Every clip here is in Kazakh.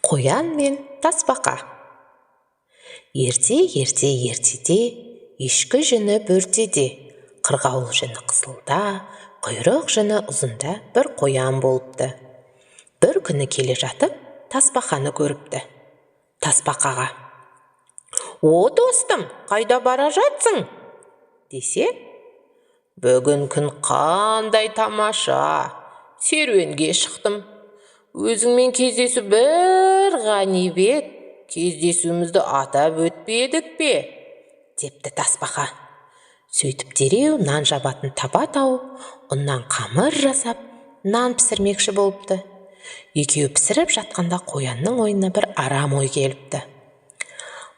Қоян мен тасбақа. Ертеде, ешкі жүні бөртеде, қырғауыл жүні қызылда, құйрық жүні ұзында бір қоян болыпты. Бір күні келе жатып, тасбақаны көріпті. Тасбақаға: «О, достым, қайда бара жатсың?» десе: «Бүгін күн қандай тамаша, серуенге шықтым. Өзіңмен кездесу бір ғанибет, кездесуімізді атап өтпедік пе?» депті тасбақа. Сөйтіп дереу нан жабатын таба тауып, ұннан қамыр жасап, нан пісірмекші болыпты. Екеуі пісіріп жатқанда қоянның ойына бір арам ой келіпті.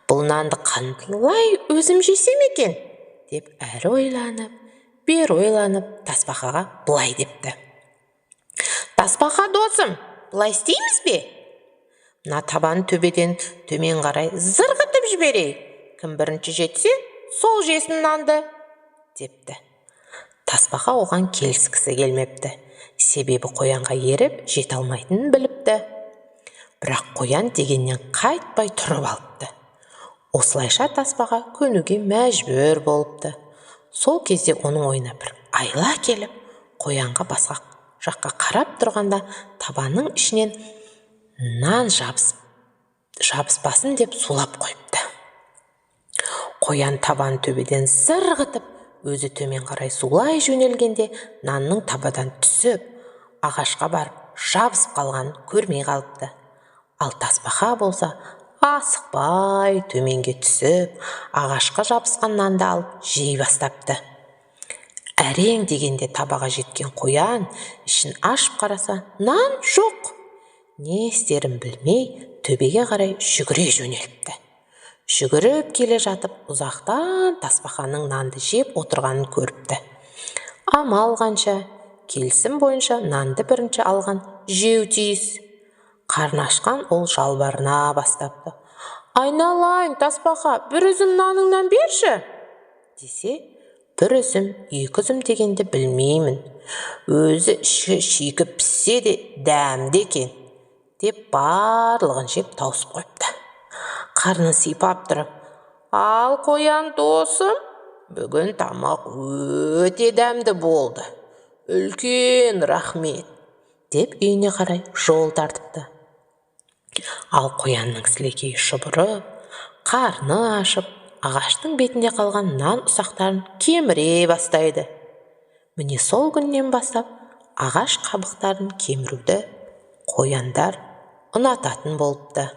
«Бұл нанды қандылай өзім жесем екен?» деп әрі ойланып, бері ойланып, тасбақаға былай депті. «Тасбақа досым, былай істейміз бе? Мына табан төбеден төмен қарай зырғытып жіберейік. Кім бірінші жетсе, сол жесін нанды» депті. Тасбақа оған келіскісі келмепті. Себебі қоянға еріп жете алмайтынын біліпті. Бірақ қоян дегеннен қайтпай тұрып алыпты. Осылайша тасбақа көнуге мәжбүр болыпты. Сол кезде оның ойына бір айла келіп, қоянға басқа жаққа қарап тұрғанда табанның ішінен нан жабыспасын деп сулап қойыпты. Қоян табан төбеден зырғытып, өзі төмен қарай сулай жөнелгенде, нанның табадан түсіп, ағашқа барып жабысып қалғанын көрмей қалыпты. Ал тасбақа болса, асықпай төменге түсіп, ағашқа жабысқан нанды алып жей бастапты. Әрең дегенде табаға жеткен қоян ішін ашып қараса, нан жоқ. Не істерін білмей, төбеге қарай жүгіре жөнеліпті. Жүгіріп келе жатып, ұзақтан тасбақаның нанды жеп отырғанын көріпті. Амал қанша, келісім бойынша нанды бірінші алған жеу тиіс. Қарны ашқан ол жалбарына бастапты. «Айналайын, тасбақа, бір үзім наныңнан берші» десе: «Бір үзім, екі үзім дегенді білмеймін. Өзі іші шикі піссе де дәмді екен» деп барлығын жеп тауысып қойыпты. Қарнын сипап тұрып: «Ал қоян досым, бүгін тамақ өте дәмді болды. Үлкен рахмет» деп үйіне қарай жол тартыпты. Ал қоянның сілекейі шұбырып, қарны ашып, ағаштың бетінде қалған нан ұсақтарын кеміре бастайды. Міне сол күннен бастап ағаш қабықтарын кеміруді қояндар ұнататын болыпты.